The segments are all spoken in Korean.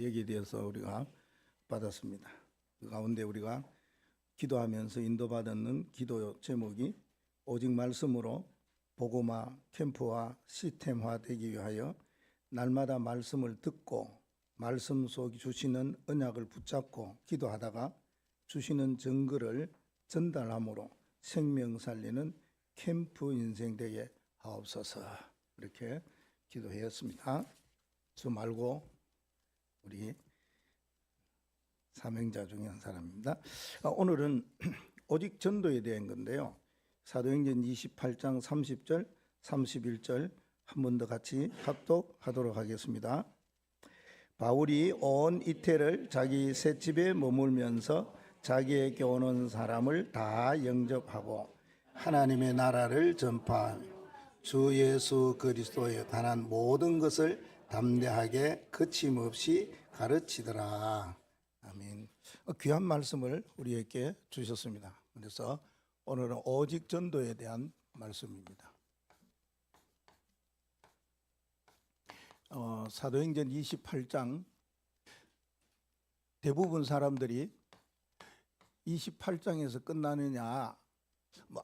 여기에 대해서 우리가 받았습니다. 그 가운데 우리가 기도하면서 인도받는 기도 제목이 오직 말씀으로 복음화 캠프와 시스템화 되기 위하여 날마다 말씀을 듣고 말씀 속 주시는 언약을 붙잡고 기도하다가 주시는 증거를 전달함으로 생명 살리는 캠프 인생 되게 하옵소서. 이렇게 기도했습니다. 저 말고 우리 사명자 중에 한 사람입니다. 오늘은 오직 전도에 대한 건데요. 사도행전 28장 30절 31절 한 번 더 같이 합독하도록 하겠습니다. 바울이 온 이태를 자기 셋집에 머물면서 자기에게 오는 사람을 다 영접하고 하나님의 나라를 전파하며 주 예수 그리스도에 관한 모든 것을 담대하게 거침없이 가르치더라. 아멘. 귀한 말씀을 우리에게 주셨습니다. 그래서 오늘은 오직 전도에 대한 말씀입니다. 사도행전 28장 대부분 사람들이 28장에서 끝나느냐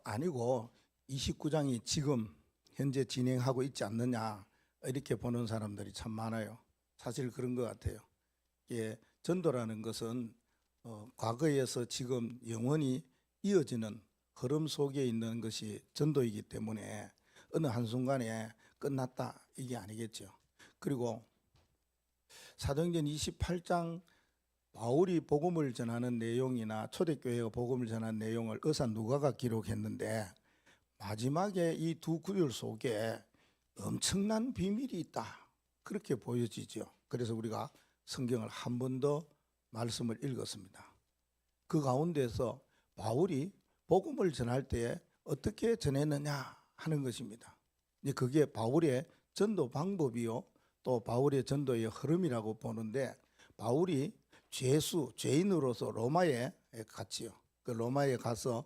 아니고 29장이 지금 현재 진행하고 있지 않느냐 이렇게 보는 사람들이 참 많아요. 사실 그런 것 같아요. 예, 전도라는 것은 과거에서 지금 영원히 이어지는 흐름 속에 있는 것이 전도이기 때문에 어느 한순간에 끝났다 이게 아니겠죠. 그리고 사도행전 28장 바울이 복음을 전하는 내용이나 초대교회가 복음을 전하는 내용을 의사 누가가 기록했는데 마지막에 이 두 구절 속에 엄청난 비밀이 있다 그렇게 보여지죠. 그래서 우리가 성경을 한 번 더 말씀을 읽었습니다. 그 가운데서 바울이 복음을 전할 때 어떻게 전했느냐 하는 것입니다. 그게 바울의 전도 방법이요 또 바울의 전도의 흐름이라고 보는데 바울이 죄인으로서 로마에 갔지요. 그 로마에 가서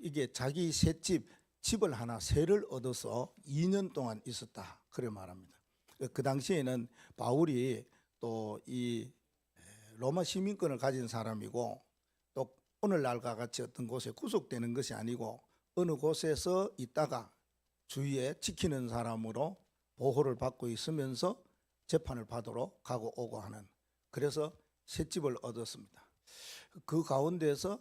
이게 자기 집을 하나 세를 얻어서 2년 동안 있었다 그래 말합니다. 그 당시에는 바울이 또 이 로마 시민권을 가진 사람이고 또 오늘날과 같이 어떤 곳에 구속되는 것이 아니고 어느 곳에서 있다가 주위에 지키는 사람으로 보호를 받고 있으면서 재판을 받으러 가고 오고 하는, 그래서 셋집을 얻었습니다. 그 가운데서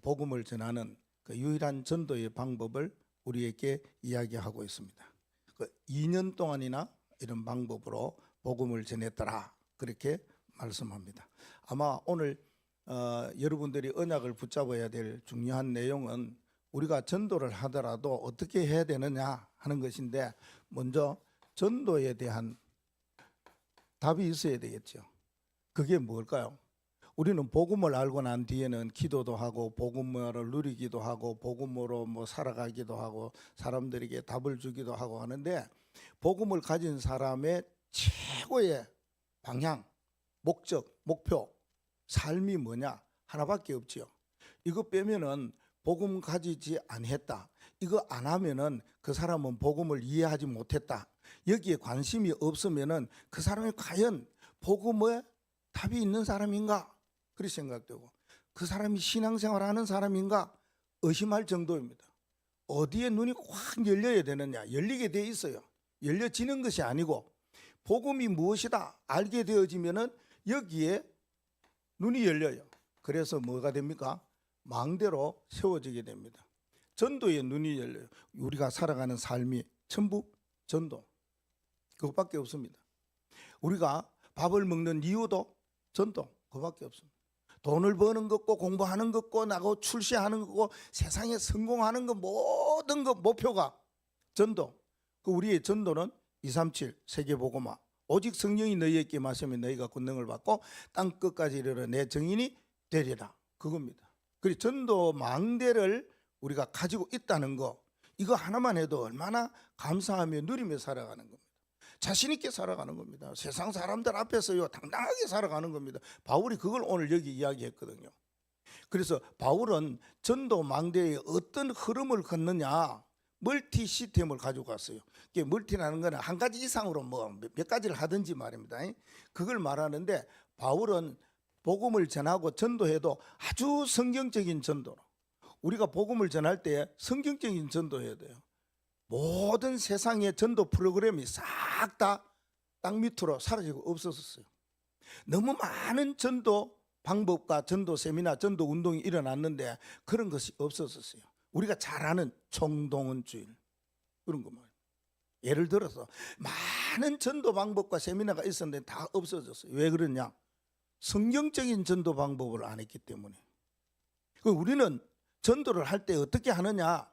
복음을 전하는 그 유일한 전도의 방법을 우리에게 이야기하고 있습니다. 그 2년 동안이나 이런 방법으로 복음을 전했더라 그렇게 말씀합니다. 아마 오늘 여러분들이 언약을 붙잡아야 될 중요한 내용은 우리가 전도를 하더라도 어떻게 해야 되느냐 하는 것인데, 먼저 전도에 대한 답이 있어야 되겠죠. 그게 뭘까요? 우리는 복음을 알고 난 뒤에는 기도도 하고 복음을 누리기도 하고 복음으로 살아가기도 하고 사람들에게 답을 주기도 하고 하는데, 복음을 가진 사람의 최고의 방향, 목적, 목표, 삶이 뭐냐? 하나밖에 없지요. 이거 빼면은 복음 가지지 않았다, 이거 안 하면은 그 사람은 복음을 이해하지 못했다, 여기에 관심이 없으면은 그 사람이 과연 복음에 답이 있는 사람인가 그렇게 생각되고, 그 사람이 신앙생활하는 사람인가 의심할 정도입니다. 어디에 눈이 확 열려야 되느냐? 열리게 돼 있어요. 열려지는 것이 아니고 복음이 무엇이다 알게 되어지면은 여기에 눈이 열려요. 그래서 뭐가 됩니까? 망대로 세워지게 됩니다. 전도에 눈이 열려요. 우리가 살아가는 삶이 전부 전도, 그것밖에 없습니다. 우리가 밥을 먹는 이유도 전도, 그것밖에 없습니다. 돈을 버는 것고 공부하는 것고 나고 출세하는 것고 세상에 성공하는 것 모든 것 목표가 전도. 그 우리의 전도는 237 세계복음화, 오직 성령이 너희에게 임하시면 너희가 권능을 받고 땅 끝까지 이르러 내 증인이 되리라, 그겁니다. 그리고 전도 망대를 우리가 가지고 있다는 거, 이거 하나만 해도 얼마나 감사하며 누리며 살아가는 겁니다. 자신 있게 살아가는 겁니다. 세상 사람들 앞에서요 당당하게 살아가는 겁니다. 바울이 그걸 오늘 여기 이야기했거든요. 그래서 바울은 전도 망대에 어떤 흐름을 걷느냐, 멀티 시스템을 가지고 갔어요. 이게 멀티라는 거는 한 가지 이상으로 뭐 몇 가지를 하든지 말입니다. 그걸 말하는데 바울은 복음을 전하고 전도해도 아주 성경적인 전도로, 우리가 복음을 전할 때 성경적인 전도해야 돼요. 모든 세상의 전도 프로그램이 싹 다 땅 밑으로 사라지고 없어졌어요. 너무 많은 전도 방법과 전도 세미나, 전도 운동이 일어났는데 그런 것이 없어졌어요. 우리가 잘 아는 총동원주일 그런 거 말이에요. 예를 들어서 많은 전도 방법과 세미나가 있었는데 다 없어졌어요. 왜 그러냐? 성경적인 전도 방법을 안 했기 때문에. 우리는 전도를 할 때 어떻게 하느냐?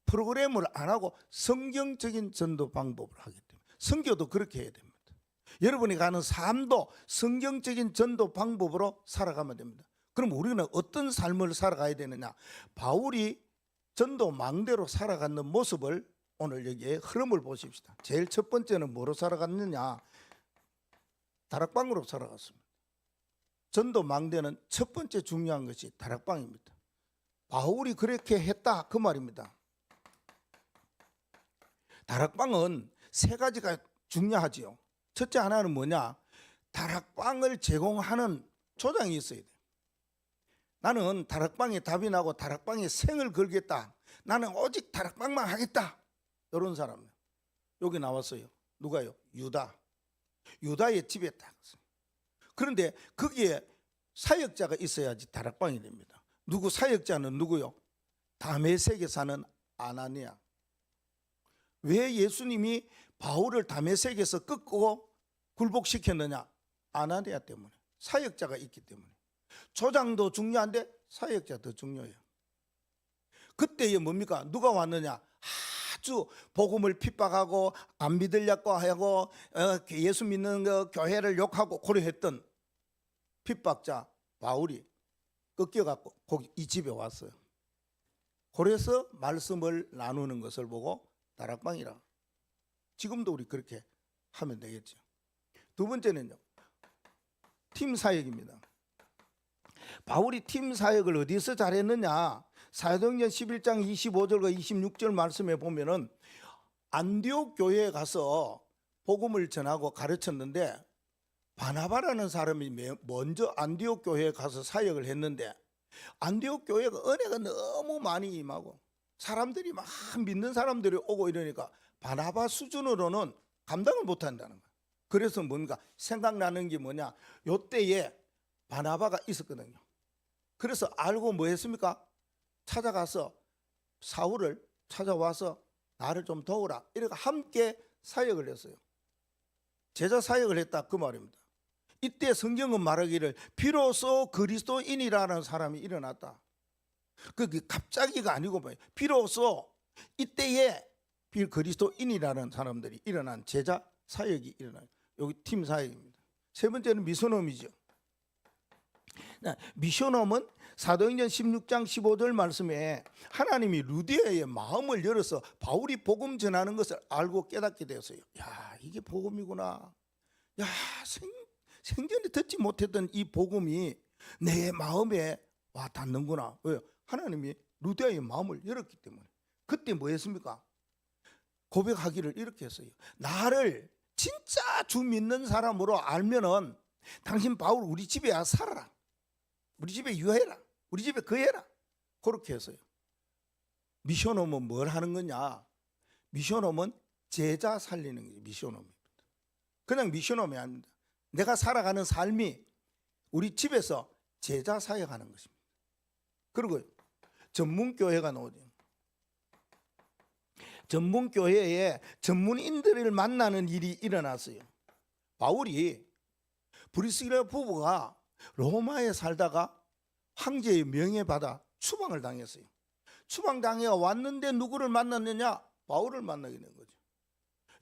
프로그램을 안 하고 성경적인 전도 방법을 하기 때문에. 선교도 그렇게 해야 됩니다. 여러분이 가는 삶도 성경적인 전도 방법으로 살아가면 됩니다. 그럼 우리는 어떤 삶을 살아가야 되느냐? 바울이 전도 망대로 살아가는 모습을 오늘 여기에 흐름을 보십시다. 제일 첫 번째는 뭐로 살아갔느냐? 다락방으로 살아갔습니다. 전도 망대는 첫 번째 중요한 것이 다락방입니다. 바울이 그렇게 했다 그 말입니다. 다락방은 세 가지가 중요하지요. 첫째 하나는 뭐냐? 다락방을 제공하는 조장이 있어야 돼요. 나는 다락방에 답이 나고 다락방에 생을 걸겠다. 나는 오직 다락방만 하겠다. 이런 사람 여기 나왔어요. 누가요? 유다. 유다의 집에 딱. 그런데 거기에 사역자가 있어야지 다락방이 됩니다. 누구 사역자는 누구요? 다메섹에 사는 아나니아. 왜 예수님이 바울을 다메섹에서 끄고 굴복시켰느냐? 아나니아 때문에. 사역자가 있기 때문에. 조장도 중요한데 사역자 더 중요해요. 그때에 뭡니까? 누가 왔느냐? 아주 복음을 핍박하고 안 믿으려고 하고 예수 믿는 거 교회를 욕하고 고려했던 핍박자 바울이 꺾여갖고 거기 이 집에 왔어요. 그래서 말씀을 나누는 것을 보고 다락방이라. 지금도 우리 그렇게 하면 되겠죠. 두 번째는요, 팀 사역입니다. 바울이 팀 사역을 어디서 잘했느냐? 사도행전 11장 25절과 26절 말씀에 보면은 안디옥 교회에 가서 복음을 전하고 가르쳤는데 바나바라는 사람이 먼저 안디옥 교회에 가서 사역을 했는데 안디옥 교회가 은혜가 너무 많이 임하고 사람들이 막 믿는 사람들이 오고 이러니까 바나바 수준으로는 감당을 못한다는 거예요. 그래서 뭔가 생각나는 게 뭐냐? 요때에 바나바가 있었거든요. 그래서 알고 뭐 했습니까? 찾아가서 사울을 찾아와서 나를 좀 도우라. 이렇게 함께 사역을 했어요. 제자 사역을 했다 그 말입니다. 이때 성경은 말하기를 비로소 그리스도인이라는 사람이 일어났다. 그게 갑자기가 아니고 비로소 이때에 그리스도인이라는 사람들이 일어난 제자 사역이 일어나요. 여기 팀 사역입니다. 세 번째는 미션홈이죠. 미션홈은 사도행전 16장 15절 말씀에 하나님이 루디아의 마음을 열어서 바울이 복음 전하는 것을 알고 깨닫게 되었어요. 야, 이게 복음이구나. 야, 생전에 듣지 못했던 이 복음이 내 마음에 와 닿는구나. 왜요? 하나님이 루디아의 마음을 열었기 때문에. 그때 뭐 했습니까? 고백하기를 이렇게 했어요. 나를 진짜 주 믿는 사람으로 알면은 당신 바울 우리 집에 와 살아라. 우리 집에 유해라. 우리 집에 거해라. 그렇게 했어요. 미션홈은 뭘 하는 거냐? 미션홈은 제자 살리는 게 미션홈입니다. 그냥 미션홈이 아닙니다. 내가 살아가는 삶이 우리 집에서 제자 사역하는 것입니다. 그리고 전문교회가 나오죠. 전문교회에 전문인들을 만나는 일이 일어났어요. 바울이 브리스길라 부부가 로마에 살다가 황제의 명예받아 추방을 당했어요. 추방당해 왔는데 누구를 만났느냐? 바울을 만나게 된 거죠.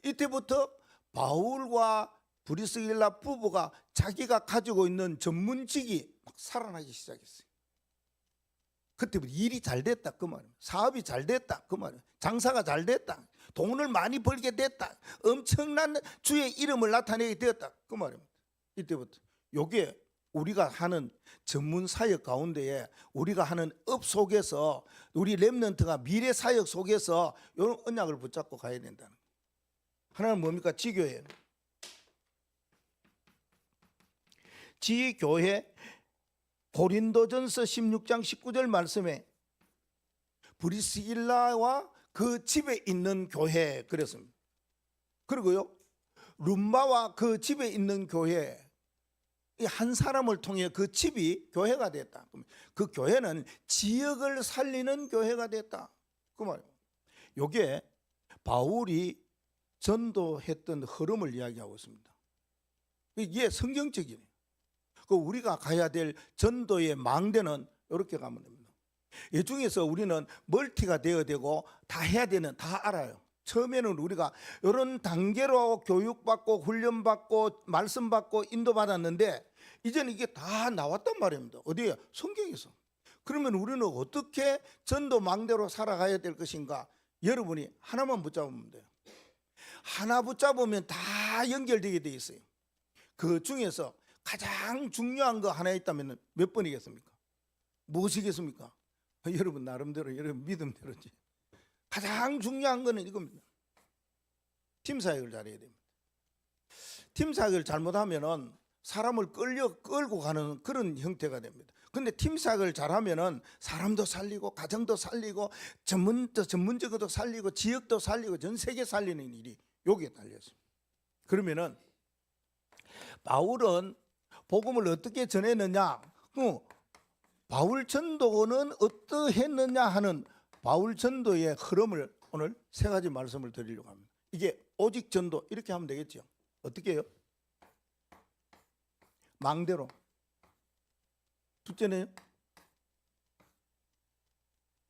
이때부터 바울과 브리스길라 부부가 자기가 가지고 있는 전문직이 막 살아나기 시작했어요. 그때부터 일이 잘 됐다 그 말이에요. 사업이 잘 됐다 그 말이에요. 장사가 잘 됐다. 돈을 많이 벌게 됐다. 엄청난 주의 이름을 나타내게 되었다 그 말입니다. 이때부터 요게 우리가 하는 전문 사역 가운데에 우리가 하는 업 속에서 우리 렘넌트가 미래 사역 속에서 이런 언약을 붙잡고 가야 된다는 거예요. 하나는 뭡니까? 지교회예요. 지교회 고린도전서 16장 19절 말씀에 브리스길라와 그 집에 있는 교회 그랬습니다. 그리고요 룸바와 그 집에 있는 교회 한 사람을 통해 그 집이 교회가 됐다. 그 교회는 지역을 살리는 교회가 됐다. 그 말이에요. 이게 바울이 전도했던 흐름을 이야기하고 있습니다. 이게 성경적이에요. 그 우리가 가야 될 전도의 망대는 이렇게 가면 됩니다. 이 중에서 우리는 멀티가 되어야 되고 다 해야 되는 다 알아요. 처음에는 우리가 이런 단계로 교육받고 훈련받고 말씀받고 인도받았는데 이제는 이게 다 나왔단 말입니다. 어디에? 성경에서. 그러면 우리는 어떻게 전도 망대로 살아가야 될 것인가? 여러분이 하나만 붙잡으면 돼요. 하나 붙잡으면 다 연결되게 돼 있어요. 그 중에서 가장 중요한 거 하나 있다면 몇 번이겠습니까? 무엇이겠습니까? 여러분 나름대로 여러분 믿음대로지. 가장 중요한 거는 이겁니다. 팀 사역을 잘해야 됩니다. 팀 사역을 잘못하면은 사람을 끌고 가는 그런 형태가 됩니다. 근데 팀 사역을 잘하면은 사람도 살리고 가정도 살리고 전문적으로 살리고 지역도 살리고 전 세계 살리는 일이 여기에 달렸습니다. 그러면은 바울은 복음을 어떻게 전했느냐? 바울 전도는 어떠했느냐 하는 바울 전도의 흐름을 오늘 세 가지 말씀을 드리려고 합니다. 이게 오직 전도 이렇게 하면 되겠죠. 어떻게 해요? 망대로. 둘째는요?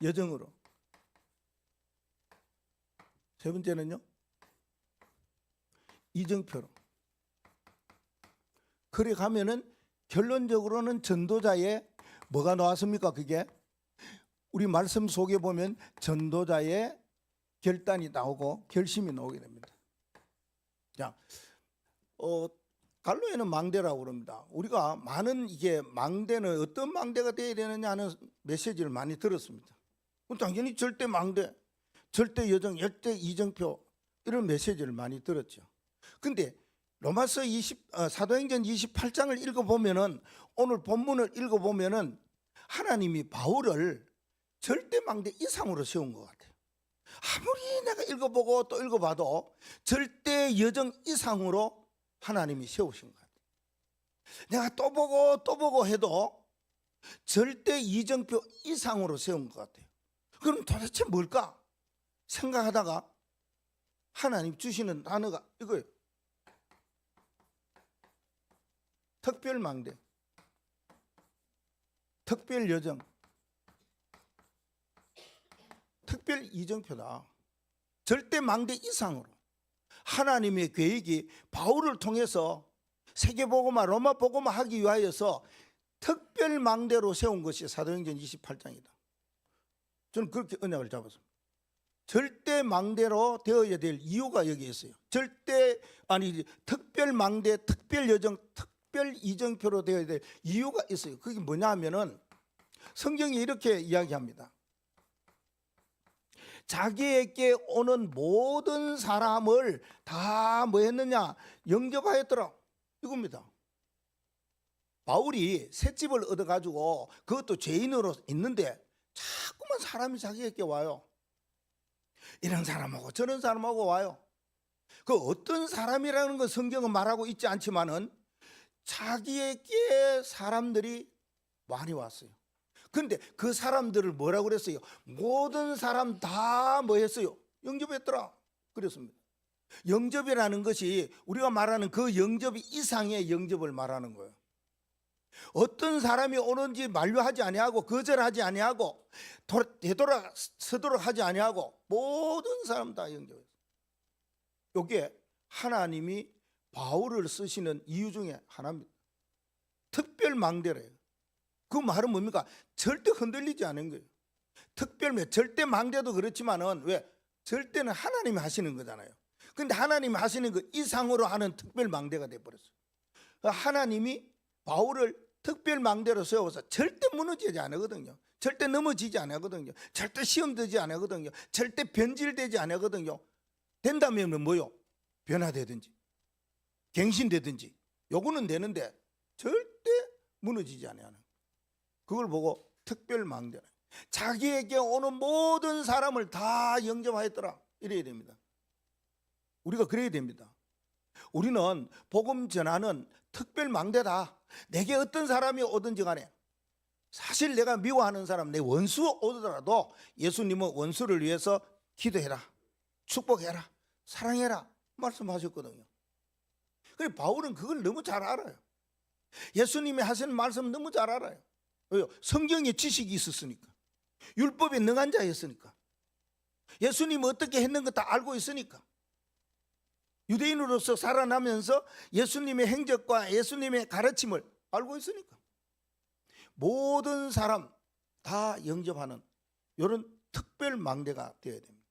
여정으로. 세 번째는요? 이정표로. 그래 가면은 결론적으로는 전도자의 뭐가 나왔습니까? 그게 우리 말씀 속에 보면 전도자의 결단이 나오고 결심이 나오게 됩니다. 자, 갈로에는 망대라고 그럽니다. 우리가 많은 이게 망대는 어떤 망대가 되어야 되느냐 하는 메시지를 많이 들었습니다. 당연히 절대 망대, 절대 여정, 절대 이정표 이런 메시지를 많이 들었죠. 근데 로마서 사도행전 28장을 읽어보면은 오늘 본문을 읽어보면은 하나님이 바울을 절대 망대 이상으로 세운 것 같아요. 아무리 내가 읽어보고 또 읽어봐도 절대 여정 이상으로 하나님이 세우신 것 같아요. 내가 또 보고 해도 절대 이정표 이상으로 세운 것 같아요. 그럼 도대체 뭘까? 생각하다가 하나님 주시는 단어가 이거예요. 특별 망대, 특별 여정, 특별 이정표다. 절대 망대 이상으로 하나님의 계획이 바울을 통해서 세계복음화 로마복음화 하기 위하여서 특별 망대로 세운 것이 사도행전 28장이다. 저는 그렇게 언약을 잡았습니다. 절대 망대로 되어야 될 이유가 여기 있어요. 특별 망대, 특별 여정, 특별 이정표로 되어야 될 이유가 있어요. 그게 뭐냐 하면은 성경이 이렇게 이야기합니다. 자기에게 오는 모든 사람을 다 뭐 했느냐? 영접하였더라. 이겁니다. 바울이 셋집을 얻어가지고 그것도 죄인으로 있는데 자꾸만 사람이 자기에게 와요. 이런 사람하고 저런 사람하고 와요. 그 어떤 사람이라는 건 성경은 말하고 있지 않지만은 자기에게 사람들이 많이 왔어요. 근데 그 사람들을 뭐라고 그랬어요? 모든 사람 다 뭐 했어요? 영접했더라. 그랬습니다. 영접이라는 것이 우리가 말하는 그 영접 이상의 영접을 말하는 거예요. 어떤 사람이 오는지 만류하지 아니하고 거절하지 아니하고 되돌아서도록 하지 아니하고 모든 사람 다 영접했어요. 이게 하나님이 바울을 쓰시는 이유 중에 하나입니다. 특별 망대래요. 그 말은 뭡니까? 절대 흔들리지 않은 거예요. 절대 망대도 그렇지만은 왜? 절대는 하나님이 하시는 거잖아요. 근데 하나님이 하시는 그 이상으로 하는 특별 망대가 돼버렸어요. 하나님이 바울을 특별 망대로 세워서 절대 무너지지 않거든요. 절대 넘어지지 않거든요. 절대 시험 되지 않거든요. 절대 변질되지 않거든요. 된다면 뭐요? 변화되든지 갱신되든지 요거는 되는데 절대 무너지지 않아요. 그걸 보고 특별 망대, 자기에게 오는 모든 사람을 다 영접하였더라 이래야 됩니다. 우리가 그래야 됩니다. 우리는 복음 전하는 특별 망대다. 내게 어떤 사람이 오든지 간에, 사실 내가 미워하는 사람, 내 원수 오더라도 예수님은 원수를 위해서 기도해라, 축복해라, 사랑해라 말씀하셨거든요. 그래 바울은 그걸 너무 잘 알아요. 예수님이 하시는 말씀 너무 잘 알아요. 왜요? 성경에 지식이 있었으니까, 율법에 능한 자였으니까, 예수님이 어떻게 했는 거 다 알고 있으니까, 유대인으로서 살아나면서 예수님의 행적과 예수님의 가르침을 알고 있으니까 모든 사람 다 영접하는 이런 특별 망대가 되어야 됩니다.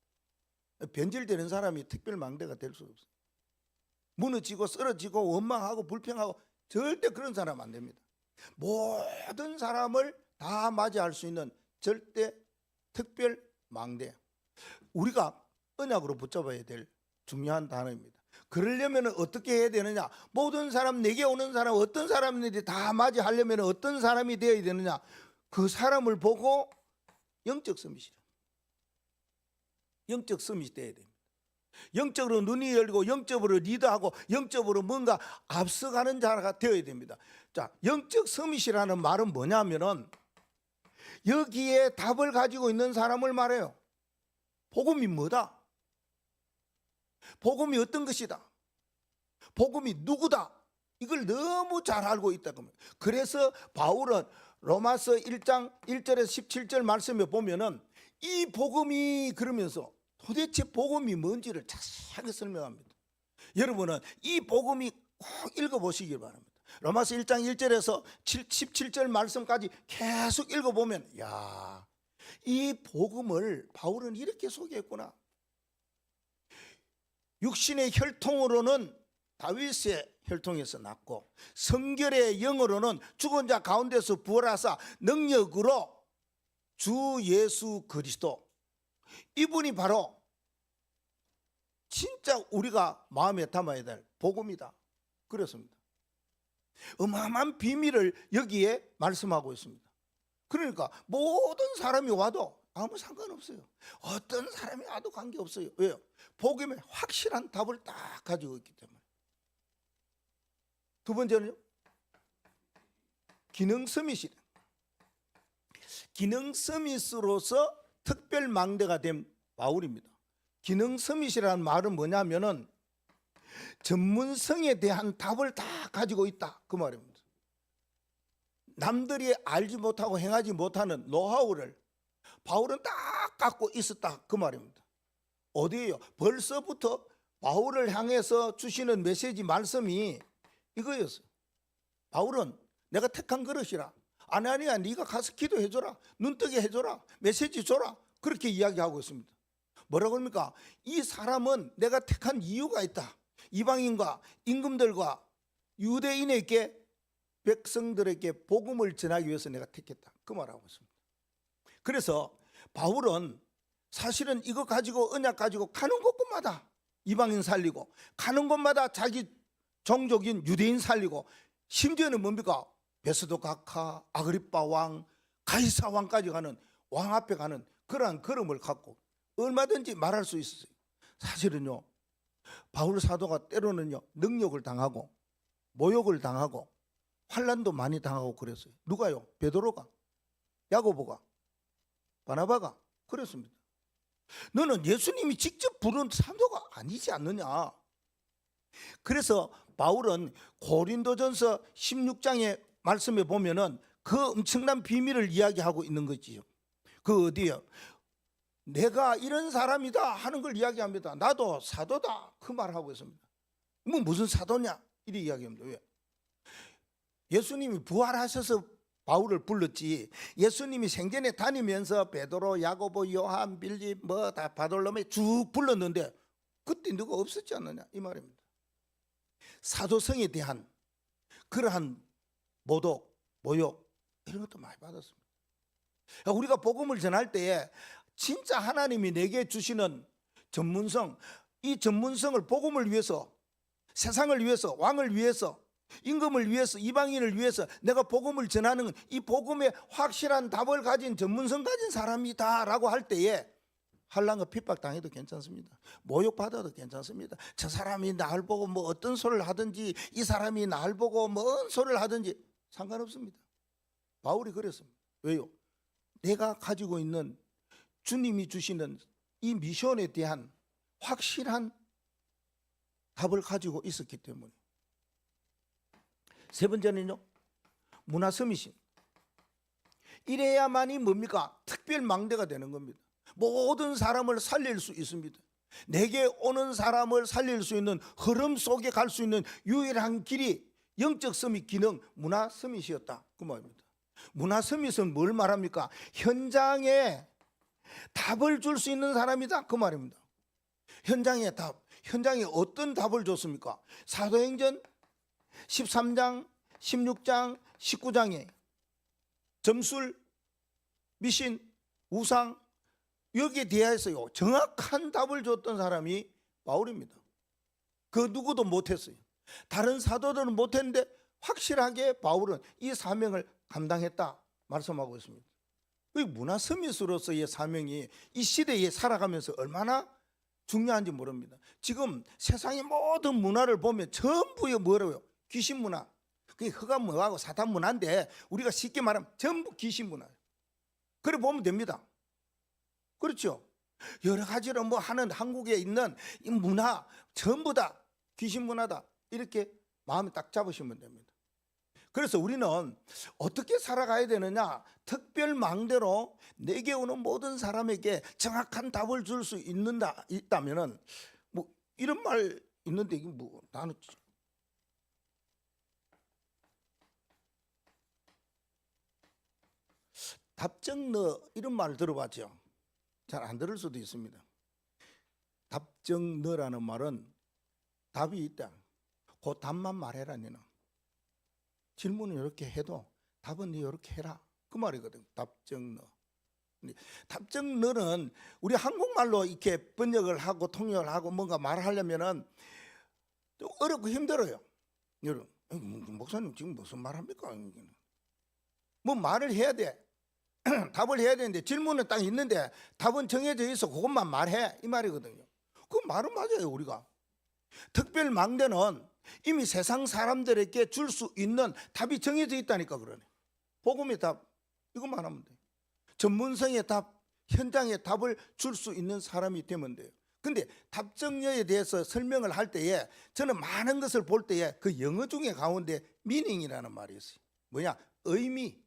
변질되는 사람이 특별 망대가 될 수 없어요. 무너지고 쓰러지고 원망하고 불평하고 절대 그런 사람 안 됩니다. 모든 사람을 다 맞이할 수 있는 절대 특별 망대, 우리가 언약으로 붙잡아야 될 중요한 단어입니다. 그러려면 어떻게 해야 되느냐? 모든 사람, 내게 오는 사람, 어떤 사람들이 다 맞이하려면 어떤 사람이 되어야 되느냐? 그 사람을 보고 영적 서밋이라, 영적 서밋이 되어야 됩니다. 영적으로 눈이 열리고 영적으로 리더하고 영적으로 뭔가 앞서가는 자가 되어야 됩니다. 자, 영적 서밋이라는 말은 뭐냐면은 여기에 답을 가지고 있는 사람을 말해요. 복음이 뭐다? 복음이 어떤 것이다? 복음이 누구다? 이걸 너무 잘 알고 있다. 그래서 바울은 로마서 1장 1절에서 17절 말씀에 보면은 이 복음이, 그러면서 도대체 복음이 뭔지를 자세하게 설명합니다. 여러분은 이 복음이 꼭 읽어보시길 바랍니다. 로마서 1장 1절에서 17절 말씀까지 계속 읽어보면, 야, 이 복음을 바울은 이렇게 소개했구나. 육신의 혈통으로는 다윗의 혈통에서 났고, 성결의 영으로는 죽은 자 가운데서 부활하사 능력으로 주 예수 그리스도, 이분이 바로 진짜 우리가 마음에 담아야 될 복음이다. 그렇습니다. 어마어마한 비밀을 여기에 말씀하고 있습니다. 그러니까 모든 사람이 와도 아무 상관없어요. 어떤 사람이 와도 관계없어요. 왜요? 복음의 확실한 답을 딱 가지고 있기 때문에. 두 번째는요, 기능 서밋이래. 기능 서밋으로서 특별 망대가 된 바울입니다. 기능 서밋이라는 말은 뭐냐면은 전문성에 대한 답을 다 가지고 있다, 그 말입니다. 남들이 알지 못하고 행하지 못하는 노하우를 바울은 딱 갖고 있었다, 그 말입니다. 어디에요? 벌써부터 바울을 향해서 주시는 메시지 말씀이 이거였어요. 바울은 내가 택한 그릇이라, 아니야 네가 가서 기도해줘라, 눈뜨게 해줘라, 메시지 줘라, 그렇게 이야기하고 있습니다. 뭐라고 합니까? 이 사람은 내가 택한 이유가 있다. 이방인과 임금들과 유대인에게, 백성들에게 복음을 전하기 위해서 내가 택했다, 그 말하고 있습니다. 그래서 바울은 사실은 이거 가지고, 언약 가지고 가는 곳곳마다 이방인 살리고, 가는 곳마다 자기 종족인 유대인 살리고, 심지어는 뭡니까? 베스도 각하, 아그리빠 왕, 가이사 왕까지 가는, 왕 앞에 가는 그러한 걸음을 갖고 얼마든지 말할 수 있었어요. 사실은요, 바울 사도가 때로는요 능력을 당하고 모욕을 당하고 환난도 많이 당하고 그랬어요. 누가요? 베드로가, 야고보가, 바나바가 그랬습니다. 너는 예수님이 직접 부른 사도가 아니지 않느냐. 그래서 바울은 고린도전서 16장의 말씀에 보면은 그 엄청난 비밀을 이야기하고 있는 거지요. 그 어디요? 내가 이런 사람이다 하는 걸 이야기합니다. 나도 사도다, 그 말하고 있습니다. 뭐 무슨 사도냐 이렇게 이야기합니다. 왜? 예수님이 부활하셔서 바울을 불렀지, 예수님이 생전에 다니면서 베드로, 야고보, 요한, 빌립 뭐 다 바돌로메 쭉 불렀는데 그때 누가 없었지 않느냐 이 말입니다. 사도성에 대한 그러한 모독, 모욕 이런 것도 많이 받았습니다. 우리가 복음을 전할 때에 진짜 하나님이 내게 주시는 전문성, 이 전문성을 복음을 위해서, 세상을 위해서, 왕을 위해서, 임금을 위해서, 이방인을 위해서 내가 복음을 전하는 이 복음에 확실한 답을 가진 전문성 가진 사람이다라고 할 때에 한란과 핍박당해도 괜찮습니다. 모욕받아도 괜찮습니다. 저 사람이 나를 보고 뭐 어떤 소리를 하든지, 이 사람이 나를 보고 뭔 소리를 하든지 상관없습니다. 바울이 그랬습니다. 왜요? 내가 가지고 있는 주님이 주시는 이 미션에 대한 확실한 답을 가지고 있었기 때문에. 세 번째는요, 문화섬이심. 이래야만이 뭡니까? 특별 망대가 되는 겁니다. 모든 사람을 살릴 수 있습니다. 내게 오는 사람을 살릴 수 있는 흐름 속에 갈 수 있는 유일한 길이 영적 서밋 기능 문화서밋이었다 그 말입니다. 문화서밋은 뭘 말합니까? 현장에 답을 줄 수 있는 사람이다 그 말입니다. 현장의 답, 현장에 어떤 답을 줬습니까? 사도행전 13장, 16장, 19장에 점술, 미신, 우상 여기에 대해서요 정확한 답을 줬던 사람이 바울입니다. 그 누구도 못했어요. 다른 사도들은 못했는데 확실하게 바울은 이 사명을 감당했다 말씀하고 있습니다. 이 문화서밋으로서의 사명이 이 시대에 살아가면서 얼마나 중요한지 모릅니다. 지금 세상의 모든 문화를 보면 전부 뭐라고요? 귀신 문화. 그게 흑암 문화하고 사탄 문화인데 우리가 쉽게 말하면 전부 귀신 문화예요. 그래 보면 됩니다. 그렇죠? 여러 가지로 뭐 하는 한국에 있는 이 문화 전부 다 귀신 문화다 이렇게 마음에 딱 잡으시면 됩니다. 그래서 우리는 어떻게 살아가야 되느냐? 특별 망대로 내게 오는 모든 사람에게 정확한 답을 줄 수 있다면은 뭐 이런 말 있는데 이게 뭐 나는 답정너 이런 말 들어봤죠? 잘 안 들을 수도 있습니다. 답정너라는 말은 답이 있다. 그 답만 말해라 너는. 질문은 이렇게 해도 답은 네 이렇게 해라. 그 말이거든. 답정너. 답정너는 우리 한국말로 이렇게 번역을 하고 통역을 하고 뭔가 말하려면은 좀 어렵고 힘들어요. 여러분, 목사님 지금 무슨 말합니까? 뭐 말을 해야 돼. 답을 해야 되는데 질문은 딱 있는데 답은 정해져 있어. 그것만 말해 이 말이거든요. 그 말은 맞아요. 우리가 특별 망대는 이미 세상 사람들에게 줄 수 있는 답이 정해져 있다니까. 그러네. 복음의 답 이것만 하면 돼. 전문성의 답, 현장의 답을 줄 수 있는 사람이 되면 돼요. 근데 답정너에 대해서 설명을 할 때에 저는 많은 것을 볼 때에 그 영어 중에 가운데 meaning이라는 말이 있어요. 뭐냐? 의미.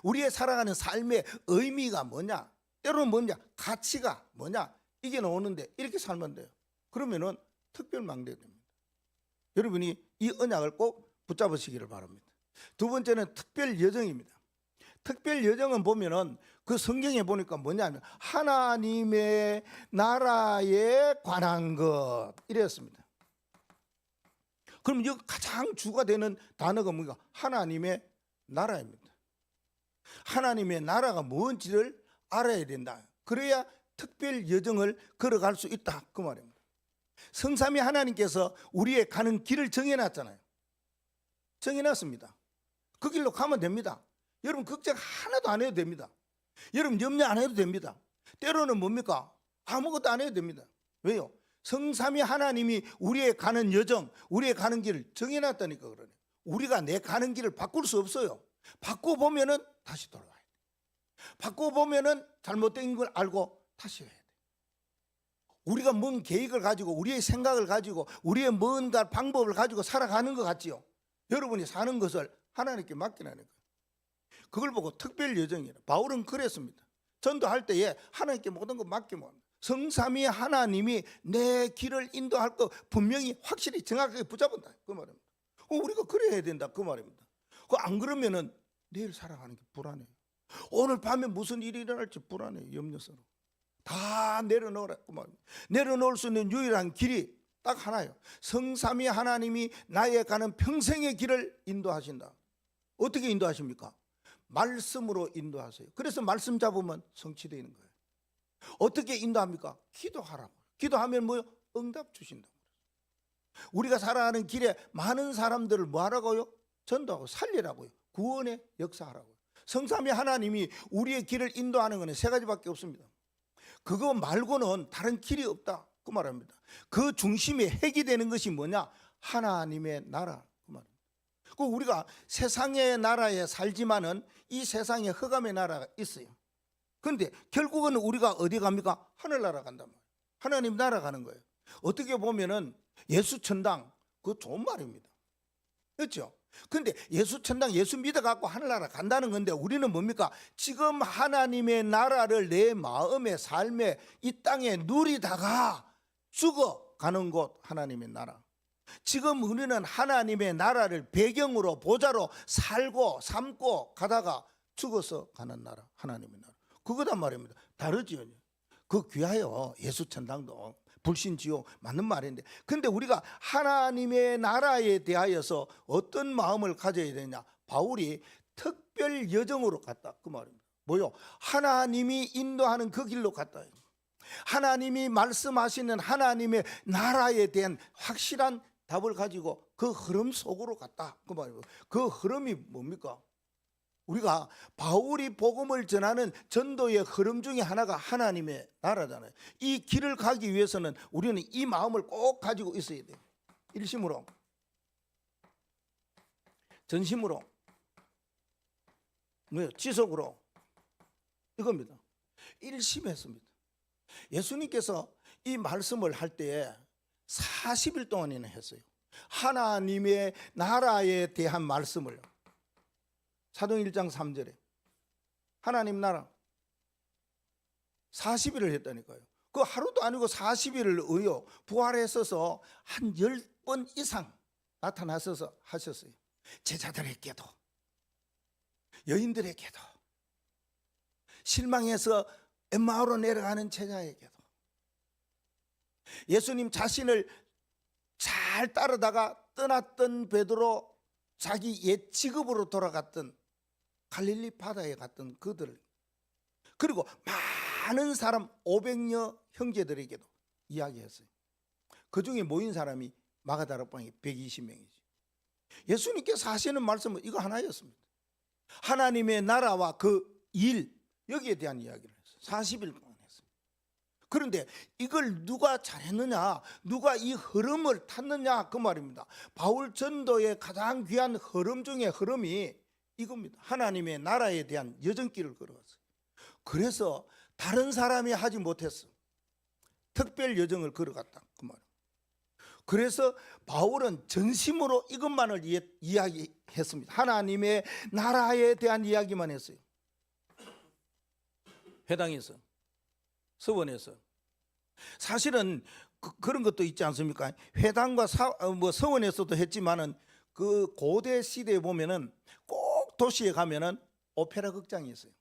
우리의 살아가는 삶의 의미가 뭐냐? 때로는 뭐냐? 가치가 뭐냐? 이게 나오는데 이렇게 살면 돼요. 그러면은 특별망대가 됩니다. 여러분이 이 언약을 꼭 붙잡으시기를 바랍니다. 두 번째는 특별여정입니다. 특별여정은 보면은 그 성경에 보니까 뭐냐면 하나님의 나라에 관한 것 이랬습니다. 그럼 여기 가장 주가 되는 단어가 뭔가 하나님의 나라입니다. 하나님의 나라가 뭔지를 알아야 된다. 그래야 특별 여정을 걸어갈 수 있다 그 말입니다. 성삼위 하나님께서 우리의 가는 길을 정해놨잖아요. 정해놨습니다. 그 길로 가면 됩니다. 여러분 걱정 하나도 안 해도 됩니다. 여러분 염려 안 해도 됩니다. 때로는 뭡니까? 아무것도 안 해도 됩니다. 왜요? 성삼위 하나님이 우리의 가는 여정, 우리의 가는 길을 정해놨다니까 그러네. 우리가 내 가는 길을 바꿀 수 없어요. 바꿔보면은 다시 돌아와야 돼. 바꿔보면은 잘못된 걸 알고 다시 해야 돼. 우리가 뭔 계획을 가지고 우리의 생각을 가지고 우리의 뭔가 방법을 가지고 살아가는 것 같지요. 여러분이 사는 것을 하나님께 맡기라는 거예요. 그걸 보고 특별 여정이라. 바울은 그랬습니다. 전도할 때에 하나님께 모든 걸 맡기면 성삼위 하나님이 내 길을 인도할 거 분명히 확실히 정확하게 붙잡은다 그 말입니다. 우리가 그래야 된다 그 말입니다. 안 그러면은 내일 살아가는 게 불안해요. 오늘 밤에 무슨 일이 일어날지 불안해요. 염려스러워. 다 내려놓으라 그 말입니다. 내려놓을 수 있는 유일한 길이 딱 하나예요. 성삼위 하나님이 나의 가는 평생의 길을 인도하신다. 어떻게 인도하십니까? 말씀으로 인도하세요. 그래서 말씀 잡으면 성취되는 거예요. 어떻게 인도합니까? 기도하라고. 기도하면 뭐요? 응답 주신다고. 우리가 살아가는 길에 많은 사람들을 뭐 하라고요? 전도하고 살리라고요. 구원의 역사하라고요. 성삼위 하나님이 우리의 길을 인도하는 것은 세 가지밖에 없습니다. 그거 말고는 다른 길이 없다, 그 말입니다. 그 중심에 핵이 되는 것이 뭐냐? 하나님의 나라, 그 말입니다. 그 우리가 세상의 나라에 살지만은 이 세상에 흑암의 나라가 있어요. 그런데 결국은 우리가 어디 갑니까? 하늘나라 간단 말이에요. 하나님 나라 가는 거예요. 어떻게 보면은 예수천당, 그거 좋은 말입니다. 그렇죠? 근데 예수천당, 예수 믿어갖고 하늘나라 간다는 건데 우리는 뭡니까? 지금 하나님의 나라를 내 마음의 삶에 이 땅에 누리다가 죽어가는 곳, 하나님의 나라. 지금 우리는 하나님의 나라를 배경으로 보좌로 살고 삶고 가다가 죽어서 가는 나라, 하나님의 나라. 그거단 말입니다. 다르지요. 그 귀하여 예수천당도 불신지옥 맞는 말인데, 근데 우리가 하나님의 나라에 대하여서 어떤 마음을 가져야 되냐? 바울이 특별 여정으로 갔다, 그 말입니다. 뭐요? 하나님이 인도하는 그 길로 갔다. 하나님이 말씀하시는 하나님의 나라에 대한 확실한 답을 가지고 그 흐름 속으로 갔다, 그 말입니다. 그 흐름이 뭡니까? 우리가 바울이 복음을 전하는 전도의 흐름 중에 하나가 하나님의 나라잖아요. 이 길을 가기 위해서는 우리는 이 마음을 꼭 가지고 있어야 돼요. 일심으로, 전심으로, 지속으로, 이겁니다. 일심했습니다. 예수님께서 이 말씀을 할 때에 40일 동안이나 했어요. 하나님의 나라에 대한 말씀을. 사도행 1장 3절에 하나님 나라 40일을 했다니까요. 그 하루도 아니고 40일을 의요 부활했어서 한 10번 이상 나타나셔서 하셨어요. 제자들에게도, 여인들에게도, 실망해서 엠마오로 내려가는 제자에게도, 예수님 자신을 잘 따르다가 떠났던 베드로, 자기 옛 직업으로 돌아갔던 갈릴리 바다에 갔던 그들, 그리고 많은 사람 500여 형제들에게도 이야기했어요. 그 중에 모인 사람이 마가다락방에 120명이지. 예수님께서 하시는 말씀은 이거 하나였습니다. 하나님의 나라와 그 일, 여기에 대한 이야기를 했어요. 40일 동안 했습니다. 그런데 이걸 누가 잘했느냐, 누가 이 흐름을 탔느냐, 그 말입니다. 바울 전도의 가장 귀한 흐름 중에 흐름이 이겁니다. 하나님의 나라에 대한 여정길을 걸어갔어요. 그래서 다른 사람이 하지 못했어. 특별 여정을 걸어갔다, 그 말이에요. 그래서 바울은 전심으로 이것만을 이야기했습니다. 하나님의 나라에 대한 이야기만 했어요. 회당에서, 서원에서. 사실은 그런 것도 있지 않습니까? 회당과 서원에서도 했지만은 그 고대 시대에 보면은 꼭 도시에 가면은 오페라 극장이 있어요.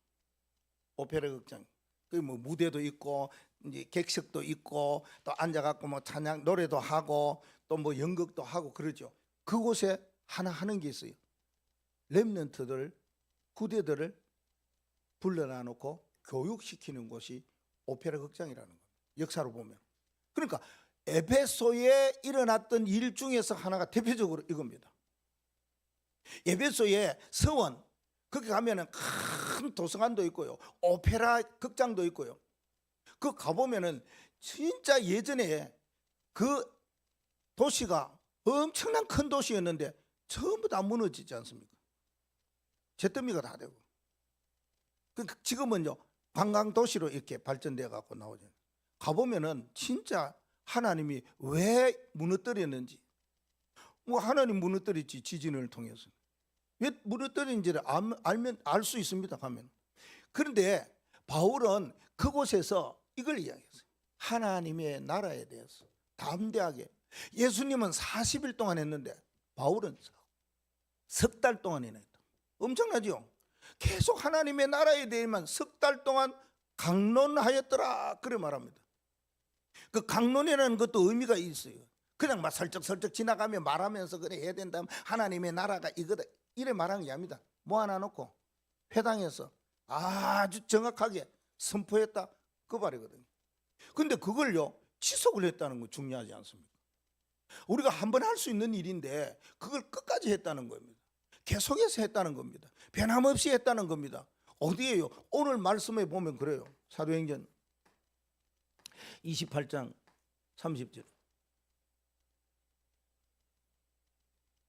오페라 극장. 그 뭐 무대도 있고 이제 객석도 있고 또 앉아갖고 뭐 찬양 노래도 하고 또 뭐 연극도 하고 그러죠. 그곳에 하나 하는 게 있어요. 렘넌트들, 후대들을 불러놔 놓고 교육시키는 곳이 오페라 극장이라는 거예요. 역사로 보면. 그러니까 에베소에 일어났던 일 중에서 하나가 대표적으로 이겁니다. 에베소의 서원, 거기 가면은 큰 도서관도 있고요, 오페라 극장도 있고요. 그 가보면은 진짜 예전에 그 도시가 엄청난 큰 도시였는데 전부 다 무너지지 않습니까? 잿더미가 다 되고. 그러니까 지금은요 관광 도시로 이렇게 발전돼 갖고 나오죠. 가보면은 진짜 하나님이 왜 무너뜨렸는지, 뭐 하나님 무너뜨렸지, 지진을 통해서. 왜 무너뜨린지를 알면 알 수 있습니다, 가면. 그런데 바울은 그곳에서 이걸 이야기했어요. 하나님의 나라에 대해서 담대하게. 예수님은 40일 동안 했는데 바울은 석 달 동안이나 했다. 엄청나죠? 계속 하나님의 나라에 대해만 석 달 동안 강론하였더라, 그래 말합니다. 그 강론이라는 것도 의미가 있어요. 그냥 막 설쩍설쩍 지나가며 말하면서 그래 해야 된다면 하나님의 나라가 이거다, 이래 말한 게 아닙니다. 모아놔놓고 회당에서 아주 정확하게 선포했다 그 말이거든요. 근데 그걸요 지속을 했다는 거 중요하지 않습니까? 우리가 한번 할 수 있는 일인데 그걸 끝까지 했다는 겁니다. 계속해서 했다는 겁니다. 변함없이 했다는 겁니다. 어디에요? 오늘 말씀에 보면 그래요. 사도행전 28장 30절.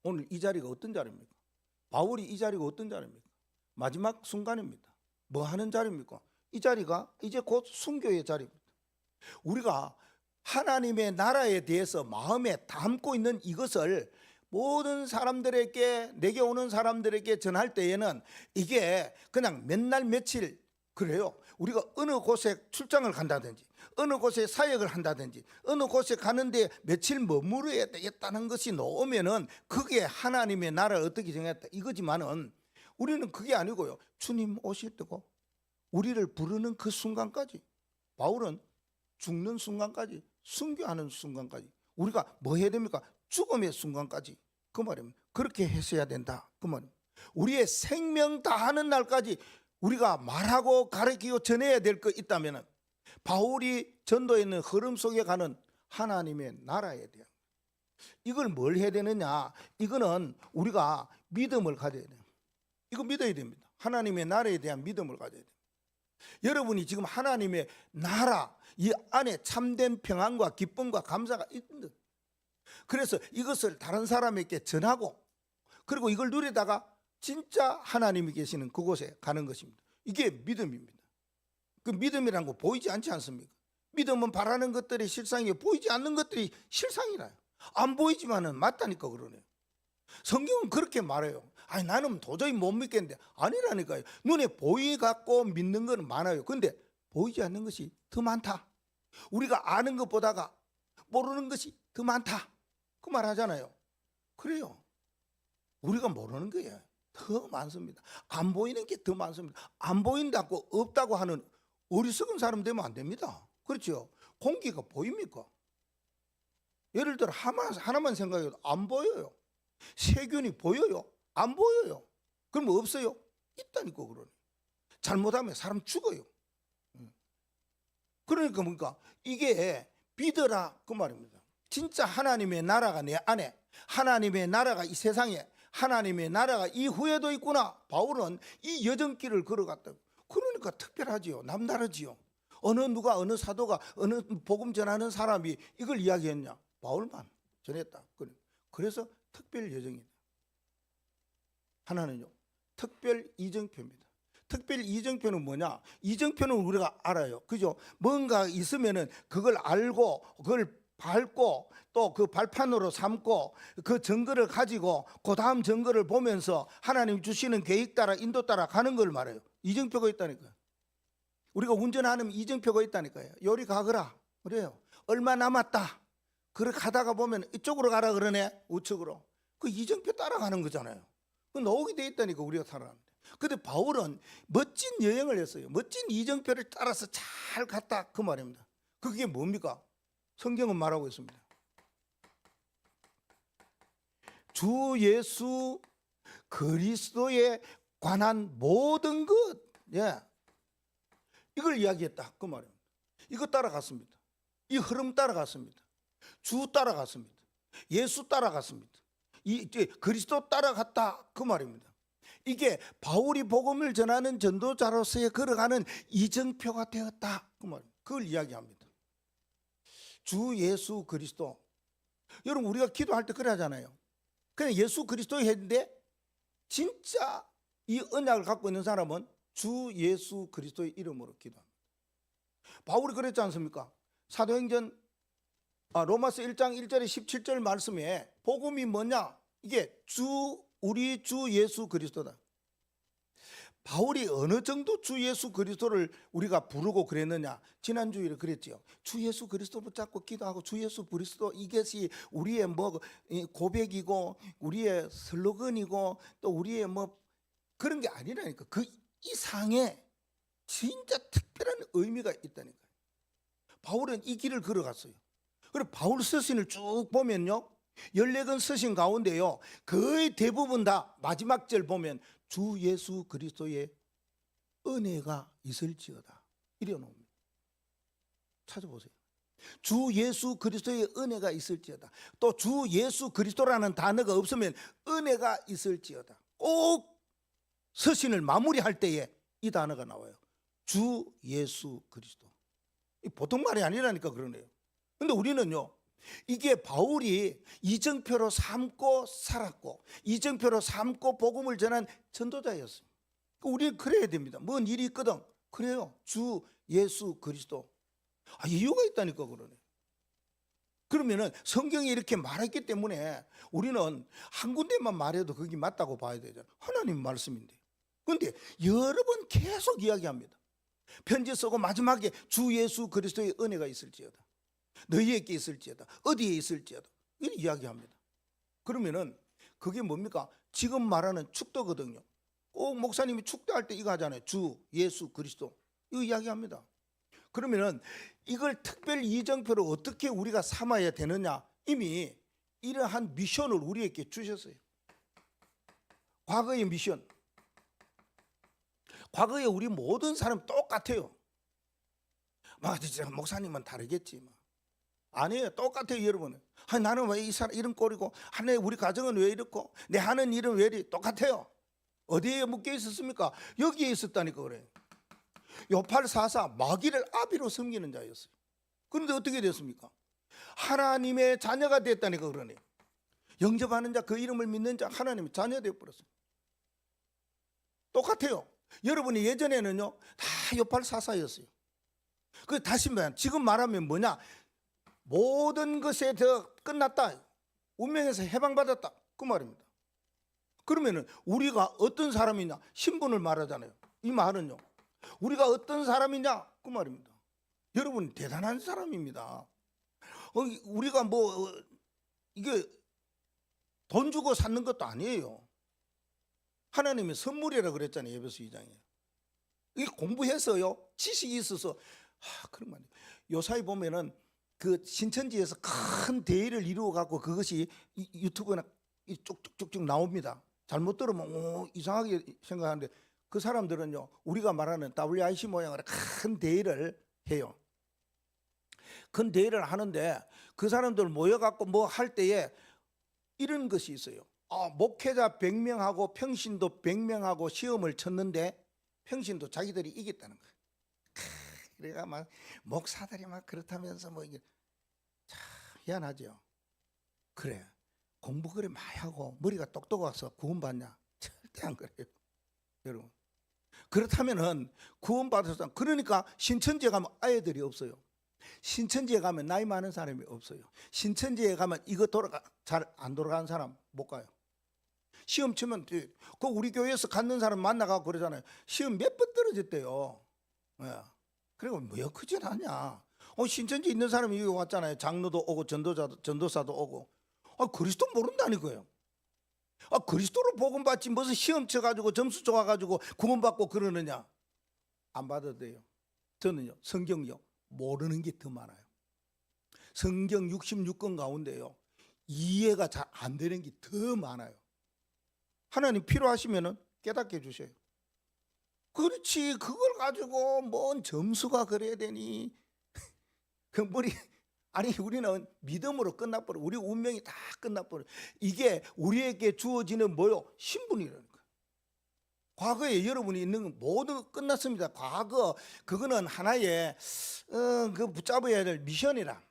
오늘 이 자리가 어떤 자리입니까? 바울이 이 자리가 어떤 자리입니까? 마지막 순간입니다. 뭐 하는 자리입니까? 이 자리가 이제 곧 순교의 자리입니다. 우리가 하나님의 나라에 대해서 마음에 담고 있는 이것을 모든 사람들에게, 내게 오는 사람들에게 전할 때에는 이게 그냥 몇 날 며칠 그래요. 우리가 어느 곳에 출장을 간다든지 어느 곳에 사역을 한다든지 어느 곳에 가는데 며칠 머무르야 되겠다는 것이 나오면은 그게 하나님의 나라를 어떻게 정했다 이거지만은 우리는 그게 아니고요. 주님 오실 때고 우리를 부르는 그 순간까지, 바울은 죽는 순간까지, 순교하는 순간까지 우리가 뭐 해야 됩니까? 죽음의 순간까지 그 말입니다. 그렇게 했어야 된다 그 말입니다. 우리의 생명 다하는 날까지 우리가 말하고 가르치고 전해야 될 거 있다면 바울이 전도에 있는 흐름 속에 가는 하나님의 나라에 대한 이걸 뭘 해야 되느냐? 이거는 우리가 믿음을 가져야 돼요. 이거 믿어야 됩니다. 하나님의 나라에 대한 믿음을 가져야 돼요. 여러분이 지금 하나님의 나라 이 안에 참된 평안과 기쁨과 감사가 있는, 그래서 이것을 다른 사람에게 전하고 그리고 이걸 누리다가 진짜 하나님이 계시는 그곳에 가는 것입니다. 이게 믿음입니다. 그 믿음이라는 거 보이지 않지 않습니까? 믿음은 바라는 것들이 실상이에요. 보이지 않는 것들이 실상이라요. 안 보이지만은 맞다니까 그러네요. 성경은 그렇게 말해요. 아니 나는 도저히 못 믿겠는데, 아니라니까요. 눈에 보이 갖고 믿는 건 많아요. 근데 보이지 않는 것이 더 많다. 우리가 아는 것보다가 모르는 것이 더 많다 그 말 하잖아요. 그래요. 우리가 모르는 거예요. 더 많습니다. 안 보이는 게 더 많습니다. 안 보인다고 없다고 하는 어리석은 사람 되면 안 됩니다. 그렇죠? 공기가 보입니까? 예를 들어 하나만 생각해도 안 보여요. 세균이 보여요? 안 보여요. 그럼 없어요? 있다니까. 그러네. 잘못하면 사람 죽어요. 그러니까 뭡니까? 이게 믿어라 그 말입니다. 진짜 하나님의 나라가 내 안에, 하나님의 나라가 이 세상에, 하나님의 나라가 이후에도 있구나. 바울은 이 여정길을 걸어갔다고. 그러니까 특별하지요. 남다르지요. 누가 어느 사도가 어느 복음 전하는 사람이 이걸 이야기했냐? 바울만 전했다. 그래서 특별 여정이다. 하나는요, 특별 이정표입니다. 특별 이정표는 뭐냐? 이정표는 우리가 알아요. 그죠? 뭔가 있으면은 그걸 알고 그걸 밟고 또 그 발판으로 삼고 그 증거를 가지고 그 다음 증거를 보면서 하나님 주시는 계획 따라 인도 따라 가는 걸 말해요. 이정표가 있다니까요. 우리가 운전하는 이정표가 있다니까요. 요리 가거라 그래요. 얼마 남았다. 그래 가다가 보면 이쪽으로 가라 그러네. 우측으로. 그 이정표 따라가는 거잖아요. 그 나오게 돼 있다니까 우리가 살아가는데. 근데 바울은 멋진 여행을 했어요. 멋진 이정표를 따라서 잘 갔다 그 말입니다. 그게 뭡니까? 성경은 말하고 있습니다. 주 예수 그리스도에 관한 모든 것, 이걸 이야기했다 그 말입니다. 이거 따라갔습니다. 이 흐름 따라갔습니다. 주 따라갔습니다. 예수 따라갔습니다. 이제 그리스도 따라갔다 그 말입니다. 이게 바울이 복음을 전하는 전도자로서의 걸어가는 이정표가 되었다 그 말입니다. 그걸 이야기합니다. 주 예수 그리스도. 여러분 우리가 기도할 때 그래 하잖아요. 그냥 예수 그리스도 했는데 진짜 이 언약을 갖고 있는 사람은 주 예수 그리스도의 이름으로 기도합니다. 바울이 그랬지 않습니까? 사도행전 로마서 1장 1절에 17절 말씀에 복음이 뭐냐? 이게 우리 주 예수 그리스도다. 바울이 어느 정도 주 예수 그리스도를 우리가 부르고 그랬느냐? 지난주에 그랬지요. 주 예수 그리스도 붙잡고 기도하고 주 예수 그리스도 이것이 우리의 고백이고 우리의 슬로건이고 또 우리의 그런 게 아니라니까. 그 이상의 진짜 특별한 의미가 있다니까요. 바울은 이 길을 걸어갔어요. 그리고 바울 서신을 쭉 보면요, 14권 서신 가운데요, 거의 대부분 다 마지막 절 보면 주 예수 그리스도의 은혜가 있을지어다 이래 놓습니다. 찾아보세요. 주 예수 그리스도의 은혜가 있을지어다. 또 주 예수 그리스도라는 단어가 없으면 은혜가 있을지어다. 꼭 서신을 마무리할 때에 이 단어가 나와요. 주 예수 그리스도. 보통 말이 아니라니까 그러네요. 근데 우리는요, 이게 바울이 이정표로 삼고 살았고 이정표로 삼고 복음을 전한 전도자였어요. 우리는 그래야 됩니다. 뭔 일이 있거든, 그래요. 주 예수 그리스도. 이유가 있다니까 그러네. 그러면은 성경이 이렇게 말했기 때문에 우리는 한 군데만 말해도 그게 맞다고 봐야 되잖아요. 하나님 말씀인데. 그런데 여러 번 계속 이야기합니다. 편지 쓰고 마지막에 주 예수 그리스도의 은혜가 있을지어다, 너희에게 있을지어다, 어디에 있을지어다 이렇게 이야기합니다. 그러면은 그게 뭡니까? 지금 말하는 축도거든요. 꼭 목사님이 축도할 때 이거 하잖아요. 주 예수 그리스도 이거 이야기합니다. 그러면은 이걸 특별 이정표로 어떻게 우리가 삼아야 되느냐, 이미 이러한 미션을 우리에게 주셨어요. 과거의 미션. 과거에 우리 모든 사람 똑같아요. 진짜 목사님은 다르겠지. 아니에요. 똑같아요, 여러분. 나는 왜 이 사람 이런 꼴이고, 우리 가정은 왜 이렇고, 내 하는 일은 왜 이리 똑같아요. 어디에 묶여 있었습니까? 여기에 있었다니까 그래요. 요팔44 마귀를 아비로 섬기는 자였어요. 그런데 어떻게 됐습니까? 하나님의 자녀가 됐다니까 그러네요. 영접하는 자, 그 이름을 믿는 자, 하나님의 자녀가 되어버렸어요. 똑같아요. 여러분이 예전에는요 다 요팔44였어요. 그 다시 말하면 지금 말하면 뭐냐, 모든 것에 더 끝났다, 운명에서 해방받았다 그 말입니다. 그러면은 우리가 어떤 사람이냐, 신분을 말하잖아요. 이 말은요, 우리가 어떤 사람이냐 그 말입니다. 여러분 대단한 사람입니다. 우리가 이게 돈 주고 샀는 것도 아니에요. 하나님의 선물이라 그랬잖아요, 에베소 2장에. 이게 공부해서요, 지식이 있어서 그런 거 아니에요. 요사이 보면은 그 신천지에서 큰 대의를 이루어 갖고 그것이 유튜브나 쭉쭉쭉쭉 나옵니다. 잘못 들으면 이상하게 생각하는데, 그 사람들은요 우리가 말하는 WIC 모양으로 큰 대의를 해요. 큰 대의를 하는데 그 사람들 모여갖고 뭐 할 때에 이런 것이 있어요. 목회자 100명하고 평신도 100명하고 시험을 쳤는데 평신도 자기들이 이겼다는 거예요. 그래가 막 목사들이 막 그렇다면서 이게 참 희한하죠. 그래, 공부 그래 많이 하고 머리가 똑똑해서 구원받냐? 절대 안 그래요, 여러분. 그렇다면은 구원받았다. 그러니까 신천지에 가면 아이들이 없어요. 신천지에 가면 나이 많은 사람이 없어요. 신천지에 가면 이거 잘 안 돌아가는 사람 못 가요. 시험 치면 그 우리 교회에서 갖는 사람 만나가고 그러잖아요. 시험 몇 번 떨어졌대요. 그리고 뭐 크진 않냐. 신천지 있는 사람이 여기 왔잖아요. 장로도 오고 전도사도 오고. 그리스도 모른다니까요. 그리스도로 복음 받지 무슨 시험 쳐가지고 점수 좋아가지고 구원받고 그러느냐. 안 받아도 돼요. 저는요 성경요 모르는 게 더 많아요. 성경 66권 가운데요 이해가 잘 안 되는 게 더 많아요. 하나님 필요하시면은 깨닫게 해주셔요. 그렇지, 그걸 가지고 뭔 점수가 그래야 되니. 그 우리는 믿음으로 끝나버려. 우리 운명이 다 끝나버려. 이게 우리에게 주어지는 뭐요? 신분이라는 거예요. 과거에 여러분이 있는 건 모두 끝났습니다. 과거 그거는 하나의 그 붙잡아야 될 미션이라.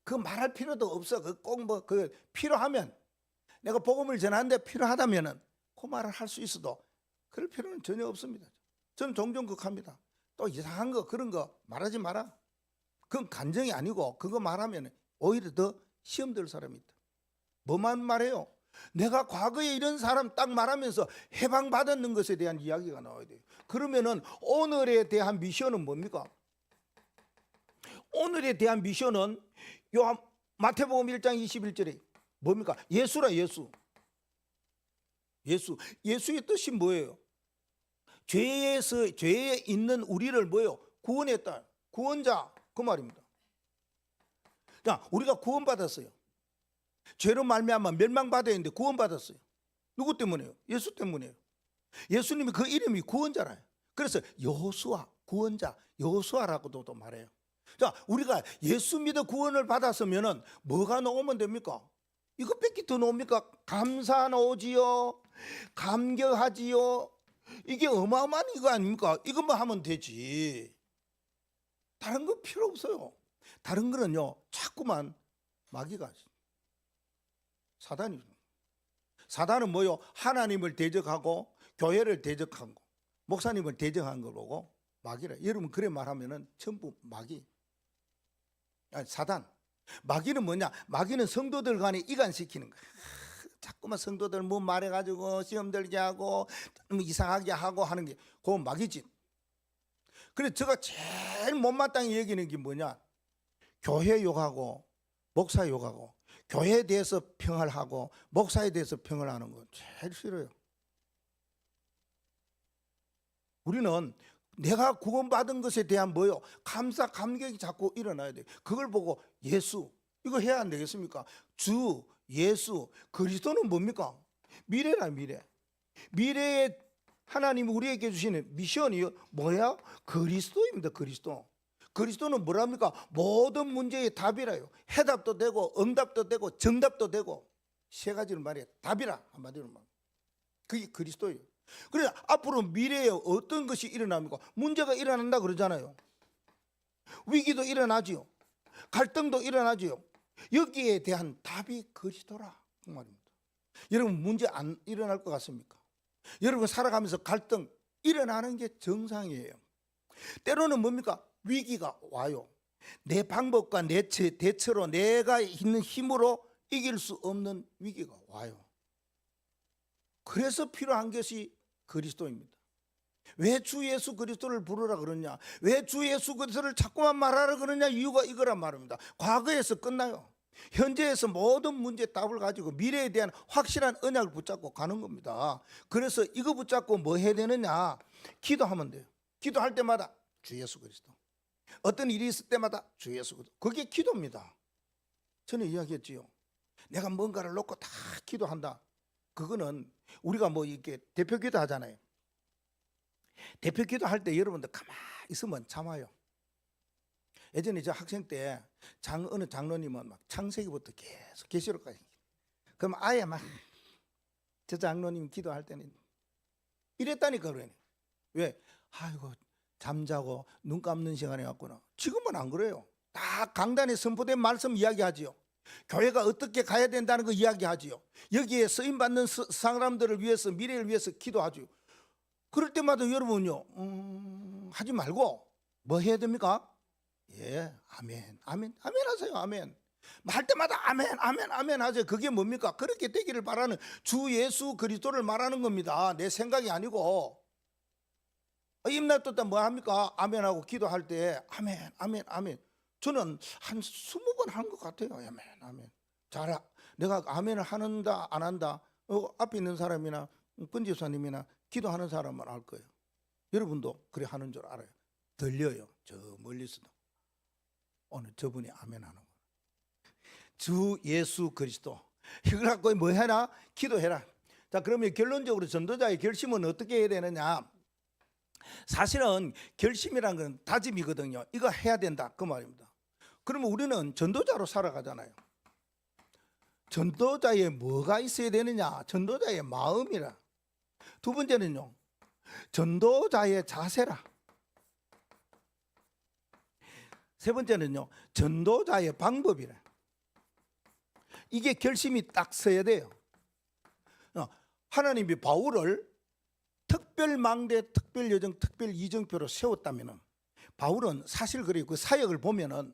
그 말할 필요도 없어. 그 필요하면, 내가 복음을 전하는데 필요하다면은 그 말을 할 수 있어도 그럴 필요는 전혀 없습니다. 저는 종종 극합니다. 또 이상한 거 그런 거 말하지 마라. 그건 간정이 아니고 그거 말하면 오히려 더 시험 들 사람이 있다. 뭐만 말해요? 내가 과거에 이런 사람 딱 말하면서 해방받았는 것에 대한 이야기가 나와야 돼요. 그러면은 오늘에 대한 미션은 뭡니까? 오늘에 대한 미션은 마태복음 1장 21절에 뭡니까? 예수라. 예수의 뜻이 뭐예요? 죄에 있는 우리를 뭐예요? 구원했다. 구원자 그 말입니다. 자, 우리가 구원받았어요. 죄로 말미암아 멸망받아야 했는데 구원받았어요. 누구 때문에요? 예수 때문에요. 예수님이 그 이름이 구원자라요. 그래서 여호수아, 구원자, 여호수아라고도 또 말해요. 자, 우리가 예수 믿어 구원을 받았으면은 뭐가 나오면 됩니까? 이것밖에 더 나옵니까? 감사 나오지요, 감격하지요. 이게 어마어마한 이거 아닙니까? 이것만 하면 되지. 다른 거 필요 없어요. 다른 거는요, 자꾸만 마귀가, 사단은 뭐요? 하나님을 대적하고 교회를 대적하고 목사님을 대적한 걸 보고 마귀라. 여러분 그래 말하면은 전부 마귀. 아니, 사단. 마귀는 뭐냐? 마귀는 성도들 간에 이간시키는 거야. 자꾸만 성도들 뭐 말해가지고 시험 들게 하고 이상하게 하고 하는 게 그건 마귀짓. 그래서 제가 제일 못마땅히 여기는 게 뭐냐? 교회 욕하고 목사 욕하고 교회에 대해서 평을 하고 목사에 대해서 평을 하는 건 제일 싫어요. 우리는 내가 구원받은 것에 대한 뭐요? 감사, 감격이 자꾸 일어나야 돼요. 그걸 보고 예수, 이거 해야 안 되겠습니까? 주, 예수, 그리스도는 뭡니까? 미래라, 미래. 미래에 하나님이 우리에게 주시는 미션이 뭐야? 그리스도입니다, 그리스도. 그리스도는 뭐랍니까? 모든 문제의 답이라요. 해답도 되고 응답도 되고 정답도 되고 세 가지를 말해. 답이라, 한마디로 말. 그게 그리스도예요. 그래서 앞으로 미래에 어떤 것이 일어납니까? 문제가 일어난다 그러잖아요. 위기도 일어나지요. 갈등도 일어나지요. 여기에 대한 답이 그리스도라 그 말입니다. 여러분 문제 안 일어날 것 같습니까? 여러분 살아가면서 갈등 일어나는 게 정상이에요. 때로는 뭡니까? 위기가 와요. 내 방법과 내 대처로 내가 있는 힘으로 이길 수 없는 위기가 와요. 그래서 필요한 것이 그리스도입니다. 왜 주 예수 그리스도를 부르라 그러냐? 왜 주 예수 그리스도를 자꾸만 말하라 그러냐? 이유가 이거란 말입니다. 과거에서 끝나요. 현재에서 모든 문제의 답을 가지고 미래에 대한 확실한 언약을 붙잡고 가는 겁니다. 그래서 이거 붙잡고 뭐 해야 되느냐? 기도하면 돼요. 기도할 때마다 주 예수 그리스도. 어떤 일이 있을 때마다 주 예수 그리스도. 그게 기도입니다. 전에 이야기했지요. 내가 뭔가를 놓고 다 기도한다. 그거는 우리가 뭐 이렇게 대표 기도 하잖아요. 대표 기도 할 때 여러분들 가만히 있으면 참아요. 예전에 저 학생 때 어느 장로님은 막 창세기부터 계속 계시록까지. 그럼 아예 막 저 장로님 기도할 때는 이랬다니까 그러네. 왜? 아이고 잠자고 눈 감는 시간에 왔구나. 지금은 안 그래요. 다 강단에 선포된 말씀 이야기하지요. 교회가 어떻게 가야 된다는 거 이야기하지요. 여기에 쓰임받는 사람들을 위해서 미래를 위해서 기도하죠. 그럴 때마다 여러분요 하지 말고 뭐 해야 됩니까? 예, 아멘, 아멘, 아멘 하세요. 아멘. 할 때마다 아멘, 아멘, 아멘 하세요. 그게 뭡니까? 그렇게 되기를 바라는 주 예수 그리스도를 말하는 겁니다. 내 생각이 아니고. 입날 떴다 뭐 합니까? 아멘 하고 기도할 때 아멘, 아멘, 아멘. 저는 한 20번 한 것 같아요. 아멘, 아멘. 잘 내가 아멘을 한다 안 한다. 앞에 있는 사람이나 권지사님이나 기도하는 사람만 알 거예요. 여러분도 그래 하는 줄 알아요. 들려요. 저 멀리서도. 오늘 저분이 아멘 하는 거예요. 주 예수 그리스도. 이걸 갖고 뭐 해라? 기도해라. 자, 그러면 결론적으로 전도자의 결심은 어떻게 해야 되느냐? 사실은 결심이란 건 다짐이거든요. 이거 해야 된다 그 말입니다. 그러면 우리는 전도자로 살아가잖아요. 전도자에 뭐가 있어야 되느냐? 전도자의 마음이라. 두 번째는요, 전도자의 자세라. 세 번째는요, 전도자의 방법이라. 이게 결심이 딱 서야 돼요. 하나님이 바울을 특별망대, 특별여정, 특별이정표로 세웠다면 바울은 사실 그래요. 그 사역을 보면은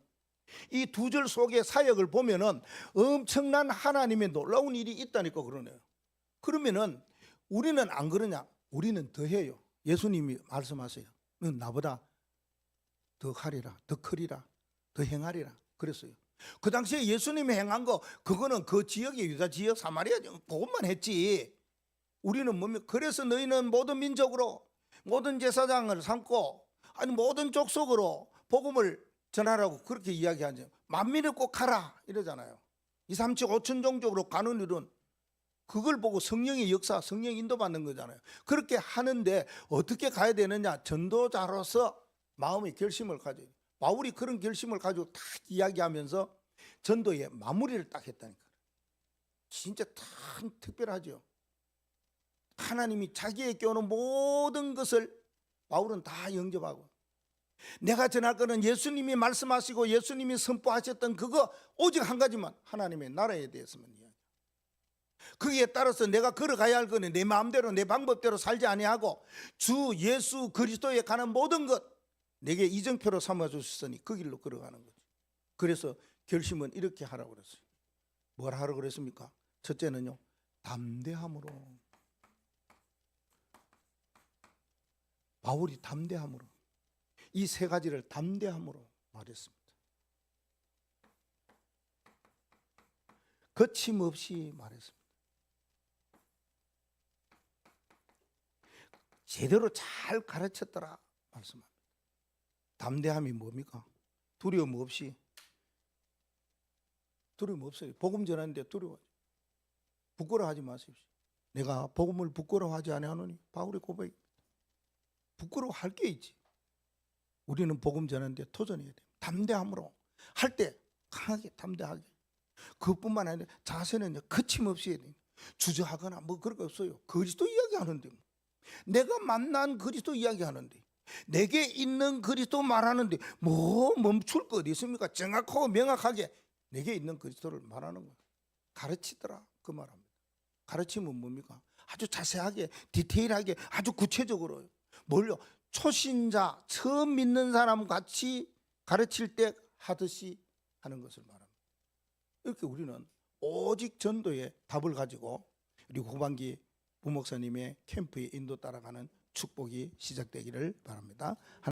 이 두 절 속의 사역을 보면은 엄청난 하나님의 놀라운 일이 있다니까 그러네요. 그러면은 우리는 안 그러냐? 우리는 더 해요. 예수님이 말씀하세요. 넌 나보다 더 하리라, 더 크리라, 더 행하리라 그랬어요. 그 당시에 예수님이 행한 거 그거는 그 지역의 유다 지역 사마리아 그것만 했지. 우리는 뭡니까? 그래서 너희는 모든 민족으로 모든 제사장을 삼고 아니 모든 족속으로 복음을 전하라고 그렇게 이야기하죠. 만민을 꼭 하라 이러잖아요. 2, 3, 7, 5천 종족으로 가는 일은 그걸 보고 성령의 역사, 성령 인도받는 거잖아요. 그렇게 하는데 어떻게 가야 되느냐? 전도자로서 마음의 결심을 가져요. 바울이 그런 결심을 가지고 딱 이야기하면서 전도의 마무리를 딱 했다니까. 진짜 참 특별하죠. 하나님이 자기에게 오는 모든 것을 바울은 다 영접하고, 내가 전할 거는 예수님이 말씀하시고 예수님이 선포하셨던 그거 오직 한 가지만, 하나님의 나라에 대해서만 이야기. 거기에 따라서 내가 걸어가야 할 거는 내 마음대로 내 방법대로 살지 아니하고 주 예수 그리스도에 가는 모든 것 내게 이정표로 삼아주셨으니 그 길로 걸어가는 거죠. 그래서 결심은 이렇게 하라고 그랬어요. 뭘 하라고 그랬습니까? 첫째는요, 담대함으로. 바울이 담대함으로, 이 세 가지를 담대함으로 말했습니다. 거침없이 말했습니다. 제대로 잘 가르쳤더라 말씀합니다. 담대함이 뭡니까? 두려움 없이. 두려움 없어요. 복음 전하는데 두려워하지, 부끄러워하지 마십시오. 내가 복음을 부끄러워하지 아니하노니, 바울의 고백. 부끄러워할 게 있지. 우리는 복음 전하는데 도전해야 돼. 담대함으로 할 때 강하게 담대하게. 그것뿐만 아니라 자세는 거침없이 해야 돼. 주저하거나 뭐 그런 거 없어요. 그리스도 이야기하는데, 내가 만난 그리스도 이야기하는데, 내게 있는 그리스도 말하는데 뭐 멈출 거 어디 있습니까? 정확하고 명확하게 내게 있는 그리스도를 말하는 거예요. 가르치더라 그 말합니다. 가르치면 뭡니까? 아주 자세하게 디테일하게 아주 구체적으로. 뭘요? 초신자 처음 믿는 사람 같이 가르칠 때 하듯이 하는 것을 말합니다. 이렇게 우리는 오직 전도의 답을 가지고 우리 후반기 부목사님의 캠프의 인도 따라가는 축복이 시작되기를 바랍니다.